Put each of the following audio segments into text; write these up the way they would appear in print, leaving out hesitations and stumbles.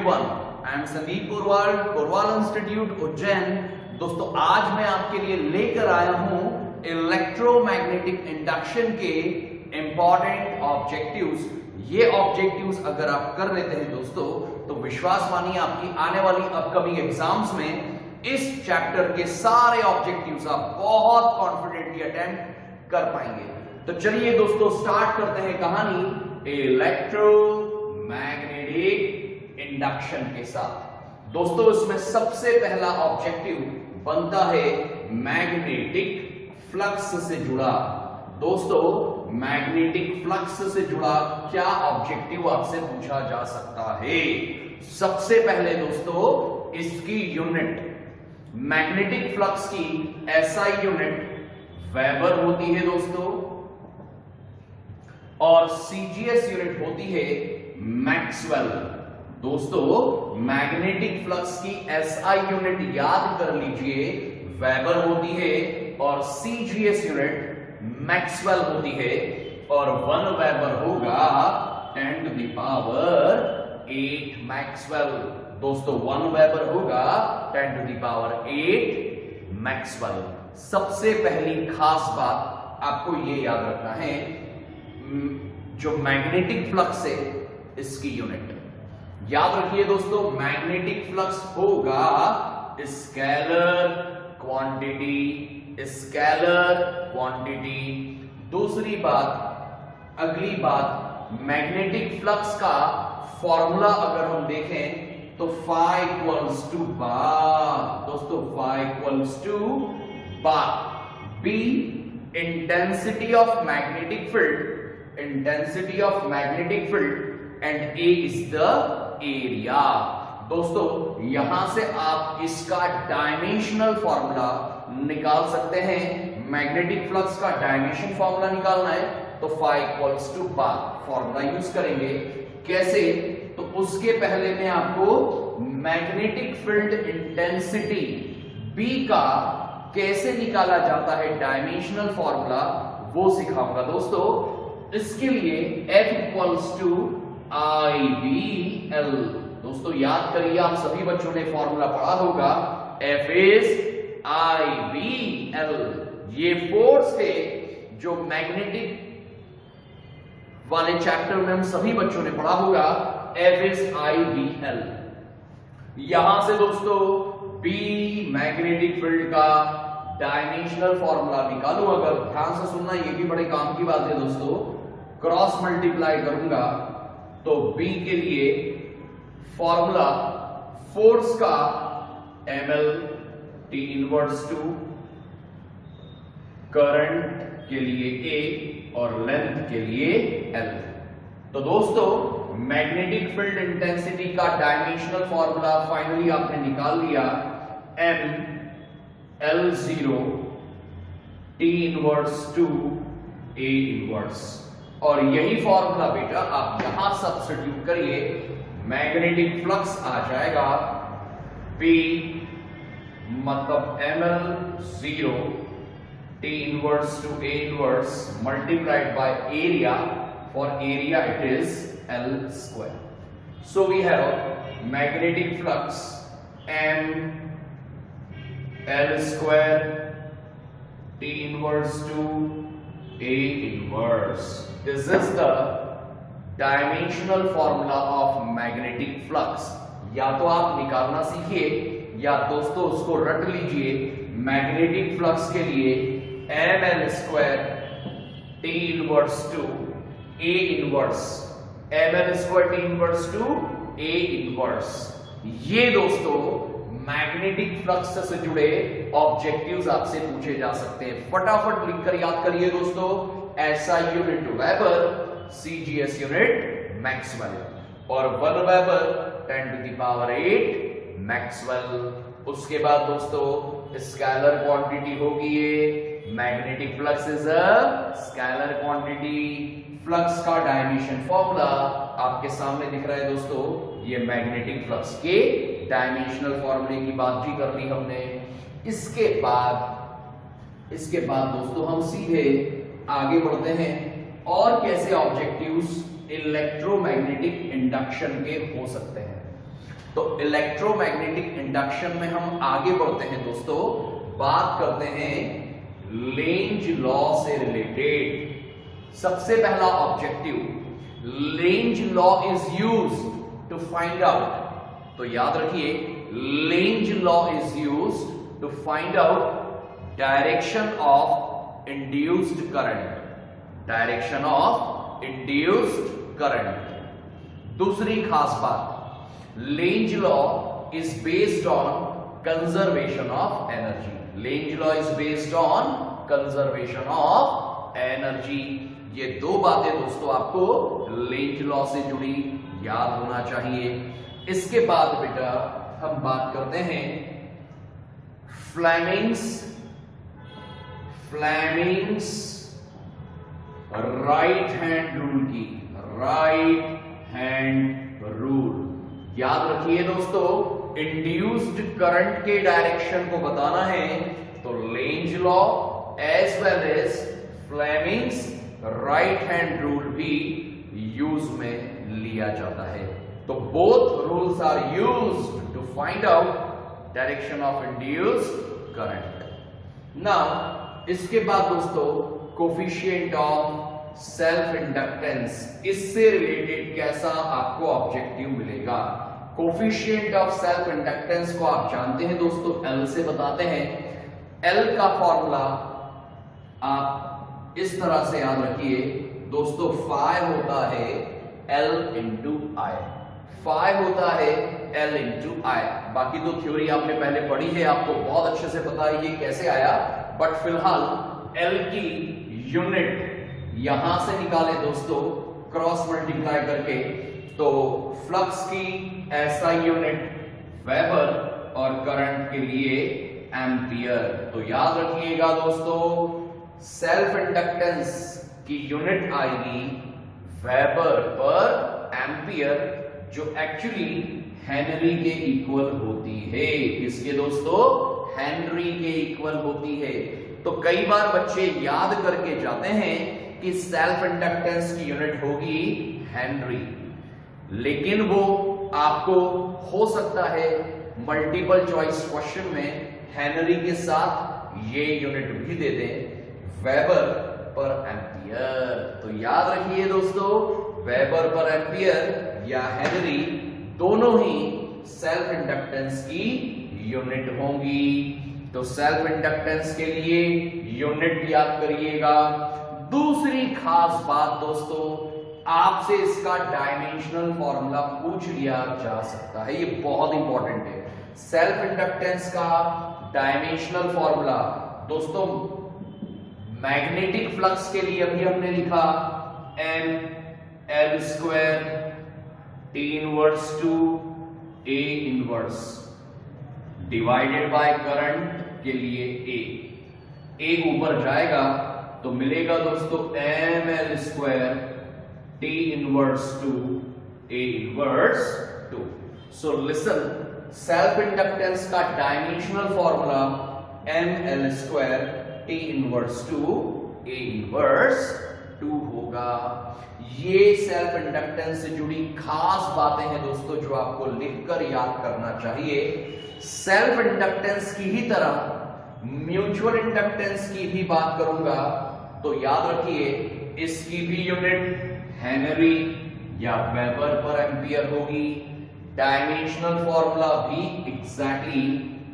everyone. I am Sandeep Porwal, Porwal Institute Ujjain. दोस्तों आज मैं आपके लिए लेकर आया हूं इलेक्ट्रोमैग्नेटिक इंडक्शन के इंपॉर्टेंट ऑब्जेक्टिव्स। ये ऑब्जेक्टिव्स अगर आप कर लेते हैं दोस्तों तो विश्वास मानिए आपकी आने वाली अपकमिंग एग्जाम्स में इस चैप्टर के सारे ऑब्जेक्टिव्स आप बहुत कॉन्फिडेंटली अटेम्प्ट कर पाएंगे। तो चलिए दोस्तों स्टार्ट करते हैं कहानी इलेक्ट्रोमैग्नेटिक इंडक्शन के साथ। दोस्तों इसमें सबसे पहला ऑब्जेक्टिव बनता है मैग्नेटिक फ्लक्स से जुड़ा। दोस्तों मैग्नेटिक फ्लक्स से जुड़ा क्या ऑब्जेक्टिव आपसे पूछा जा सकता है? सबसे पहले दोस्तों इसकी यूनिट, मैग्नेटिक फ्लक्स की एसआई यूनिट वेबर होती है दोस्तों, और सीजीएस यूनिट होती है मैक्सवेल। दोस्तों मैग्नेटिक फ्लक्स की एसआई यूनिट याद कर लीजिए, वेबर होती है, और सीजीएस यूनिट मैक्सवेल होती है, और 1 वेबर होगा 10 to the power 8 मैक्सवेल। दोस्तों 1 वेबर होगा 10 to the power 8 मैक्सवेल। सबसे पहली खास बात आपको ये याद रखना है, जो मैग्नेटिक फ्लक्स है इसकी यूनिट याद रखिए दोस्तों। मैग्नेटिक फ्लक्स होगा स्केलर क्वांटिटी, स्केलर क्वांटिटी। दूसरी बात, अगली बात, मैग्नेटिक फ्लक्स का फॉर्मूला अगर हम देखें तो phi इक्वल्स टू बार। दोस्तों phi equals to bar. B intensity of magnetic field, intensity of magnetic field and A is the area। दोस्तों यहां से आप इसका डायमेंशनल फॉर्मूला निकाल सकते हैं। मैग्नेटिक फ्लक्स का डायमेंशन फॉर्मूला निकालना है तो phi equals to bar formula use करेंगे। कैसे? तो उसके पहले मैं आपको मैग्नेटिक फील्ड इंटेंसिटी B का कैसे निकाला जाता है डायमेंशनल फॉर्मूला वो सिखाऊंगा दोस्तों। इसके लिए F इक्वल्स टू IBL। दोस्तों याद करिए, आप सभी बच्चों ने फॉर्मूला पढ़ा होगा, F इज IBL। ये फोर्स है जो मैग्नेटिक वाले चैप्टर में हम सभी बच्चों ने पढ़ा होगा, F इज IBL। यहां से दोस्तों B मैग्नेटिक फील्ड का डायमेंशनल फॉर्मूला निकालूं। अगर ध्यान से सुनना, ये भी बड़े काम की बात है दोस्तों। क्रॉस मल्टीप्लाई करूंगा तो B के लिए फॉर्मूला फोर्स का ml, T inverse to, current के लिए A और लेंथ के लिए L। तो दोस्तों मैग्नेटिक फील्ड इंटेंसिटी का डायमेंशनल फॉर्मूला फाइनली आपने निकाल लिया, m L0 T inverse two A inverse. और यही फॉर्मूला बेटा आप यहां सब्स्टिट्यूट करिए, मैग्नेटिक फ्लक्स आ जाएगा P मतलब ml0 T inverse two A inverse multiplied by area, for area it is L square. So we have magnetic flux m L square T inverse two A inverse. This is the dimensional formula of magnetic flux। या तो आप निकालना सीखिए या दोस्तों उसको रट लीजिए। मैग्नेटिक फ्लक्स के लिए ml square T inverse two A inverse, ml square T inverse two A inverse. ये दोस्तों मैग्नेटिक फ्लक्स से जुड़े ऑब्जेक्टिव्स आपसे पूछे जा सकते हैं। फटाफट लिखकर याद करिए दोस्तों, SI unit weber, CGS unit Maxwell, और 1 weber 10 to the power 8 Maxwell. उसके बाद दोस्तों स्केलर क्वांटिटी होगी ये, magnetic flux is a scalar quantity. Flux का डायमेंशन फॉर्मूला आपके सामने दिख रहा है दोस्तों। ये मैग्नेटिक फ्लक्स के डायमेंशनल फॉर्मूले की बात भी कर ली हमने। इसके बाद दोस्तों हम सीधे आगे बढ़ते हैं और कैसे ऑब्जेक्टिव्स इलेक्ट्रोमैग्नेटिक इंडक्शन के हो सकते हैं। तो इलेक्ट्रोमैग्नेटिक इंडक्शन में हम आगे बढ़ते हैं दोस्तों, बात करते हैं लेंज लॉ से रिलेटेड। सबसे पहला objective, Lenz law is used to find out, तो याद रखिए Lenz law is used to find out direction of induced current, direction of induced current. दूसरी खास बात, Lenz law is based on conservation of energy, Lenz law is based on conservation of energy. ये दो बातें दोस्तों आपको Lenz law से जुड़ी याद होना चाहिए। इसके बाद बेटा हम बात करते हैं फ्लेमिंग्स राइट हैंड रूल की, राइट हैंड रूल। याद रखिए दोस्तों, इंड्यूस्ड करंट के डायरेक्शन को बताना है तो Lenz law as well as Fleming's right hand rule भी यूज में लिया जाता है। तो both rules are used to find out direction of induced current. Now इसके बाद दोस्तों कोफिशिएंट ऑफ सेल्फ इंडक्टेंस, इससे रिलेटेड कैसा आपको ऑब्जेक्टिव मिलेगा। कोफिशिएंट ऑफ सेल्फ इंडक्टेंस को आप जानते हैं दोस्तों, L से बताते हैं। L का फॉर्मूला आप इस तरह से याद रखिए दोस्तों, फाई होता है L इंटू आई, फाई होता है L इंटू आई। बाकी तो थ्योरी आपने पहले पढ़ी है, आपको बहुत अच्छे से पता है ये कैसे आया, बट फिलहाल L की यूनिट यहां से निकाले दोस्तों क्रॉस मल्टीप्लाई करके, तो फ्लक्स की SI यूनिट वेबर और करंट के लिए एम्पियर। तो याद रखिएगा दोस्तों, सेल्फ इंडक्टेंस की यूनिट आएगी वेबर पर एम्पियर, जो एक्चुअली हेनरी के इक्वल होती है। किसके दोस्तों? हेनरी के इक्वल होती है। तो कई बार बच्चे याद करके जाते हैं कि सेल्फ इंडक्टेंस की यूनिट होगी हेनरी, लेकिन वो आपको हो सकता है मल्टीपल चॉइस क्वेश्चन में हेनरी के साथ ये यूनिट भी दे दें, वेबर पर एम्पियर। तो याद रखिए दोस्तों, वेबर पर एम्पियर या हेनरी दोनों ही सेल्फ इंडक्टेंस की यूनिट होंगी। तो सेल्फ इंडक्टेंस के लिए यूनिट याद करिएगा। दूसरी खास बात दोस्तों, आपसे इसका डायमेंशनल फॉर्मूला पूछ लिया जा सकता है, ये बहुत इंपॉर्टेंट है। सेल्फ इंडक्टेंस का डायमेंशनल फॉर्मूला दोस्तों, मैग्नेटिक फ्लक्स के लिए अभी हमने लिखा ml square T inverse two A inverse divided by current के लिए A ऊपर जाएगा तो मिलेगा दोस्तों ml square T inverse two A inverse 2। So listen, self inductance का dimensional formula ml square T inverse two A inverse 2 होगा। ये सेल्फ इंडक्टेंस से जुड़ी खास बातें हैं दोस्तों, जो आपको लिखकर याद करना चाहिए। सेल्फ इंडक्टेंस की ही तरह म्यूचुअल इंडक्टेंस की भी बात करूंगा, तो याद रखिए इसकी भी यूनिट हेनरी या वेबर पर एम्पियर होगी। डायमेंशनल फॉर्मूला भी एग्जैक्टली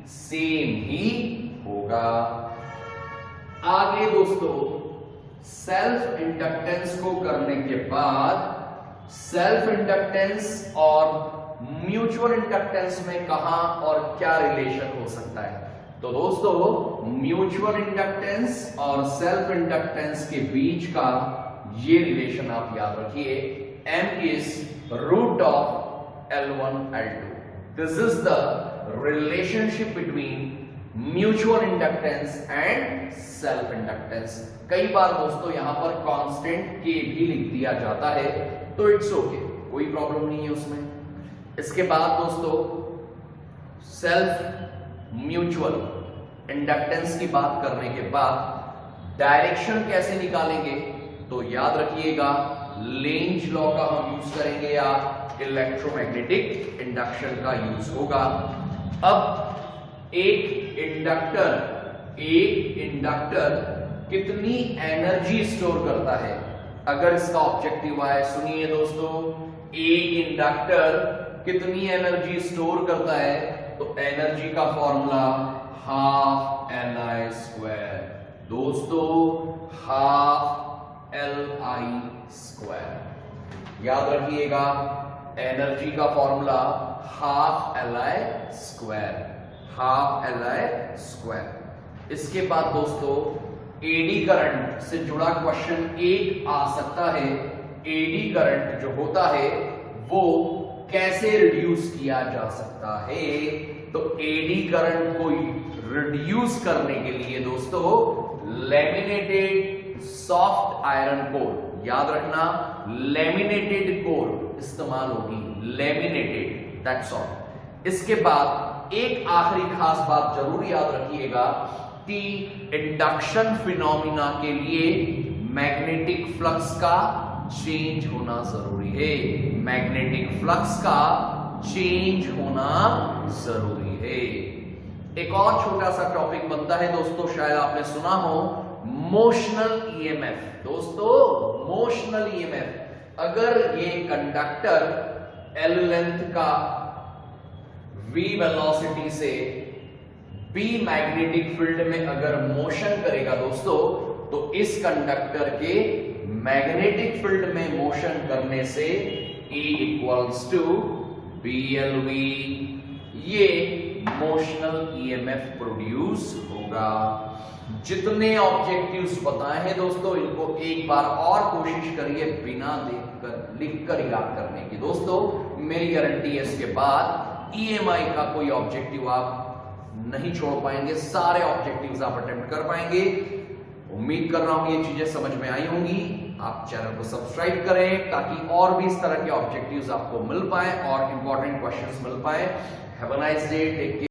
सेम ही होगा। आगे दोस्तों, सेल्फ इंडक्टेंस को करने के बाद सेल्फ इंडक्टेंस और म्यूचुअल इंडक्टेंस में कहां और क्या रिलेशन हो सकता है। तो दोस्तों, म्यूचुअल इंडक्टेंस और सेल्फ इंडक्टेंस के बीच का ये रिलेशन आप याद रखिए, M is root of L1 L2। This is the relationship between mutual inductance and self inductance. कई बार दोस्तों यहां पर कांस्टेंट के भी लिख दिया जाता है, तो इट्स ओके, कोई प्रॉब्लम नहीं है उसमें। इसके बाद दोस्तों, सेल्फ म्यूचुअल इंडक्टेंस की बात करने के बाद डायरेक्शन कैसे निकालेंगे, तो याद रखिएगा लेंज लॉ का हम यूज करेंगे या इलेक्ट्रोमैग्नेटिक इंडक्शन का यूज होगा। अब एक इंडक्टर कितनी एनर्जी स्टोर करता है, अगर इसका ऑब्जेक्टिव आए, सुनिए दोस्तों, एक इंडक्टर कितनी एनर्जी स्टोर करता है, तो एनर्जी का फॉर्मूला हाफ Li²। दोस्तों हाफ Li², याद रखिएगा, एनर्जी का फॉर्मूला हाफ Li²। इसके बाद दोस्तों एडी करंट से जुड़ा क्वेश्चन एक आ सकता है। एडी करंट जो होता है वो कैसे रिड्यूस किया जा सकता है, तो एडी करंट को रिड्यूस करने के लिए दोस्तों लेमिनेटेड सॉफ्ट आयरन कोर, याद रखना लेमिनेटेड कोर इस्तेमाल होगी, लेमिनेटेड, दैट्स ऑल। इसके बाद एक आखिरी खास बात जरूर याद रखिएगा कि इंडक्शन फिनोमिना के लिए मैग्नेटिक फ्लक्स का चेंज होना जरूरी है, मैग्नेटिक फ्लक्स का चेंज होना जरूरी है। एक और छोटा सा टॉपिक बनता है दोस्तों, शायद आपने सुना हो, मोशनल ईएमएफ। दोस्तों मोशनल ईएमएफ, अगर ये कंडक्टर एल लेंथ का v वेलोसिटी से b मैग्नेटिक फील्ड में अगर मोशन करेगा दोस्तों, तो इस कंडक्टर के मैग्नेटिक फील्ड में मोशन करने से E = BLV, ये मोशनल ईएमएफ प्रोड्यूस होगा। जितने ऑब्जेक्टिव्स बताए हैं दोस्तों, इनको एक बार और कोशिश करिए बिना देखकर लिखकर याद करने की। दोस्तों मेरी गारंटी है इसके बाद EMI का कोई ऑब्जेक्टिव आप नहीं छोड़ पाएंगे, सारे ऑब्जेक्टिव्स आप अटेम्प्ट कर पाएंगे। उम्मीद कर रहा हूं ये चीजें समझ में आई होंगी। आप चैनल को सब्सक्राइब करें ताकि और भी इस तरह के ऑब्जेक्टिव्स आपको मिल पाए और इंपॉर्टेंट क्वेश्चंस मिल पाए। Have a nice day, take care.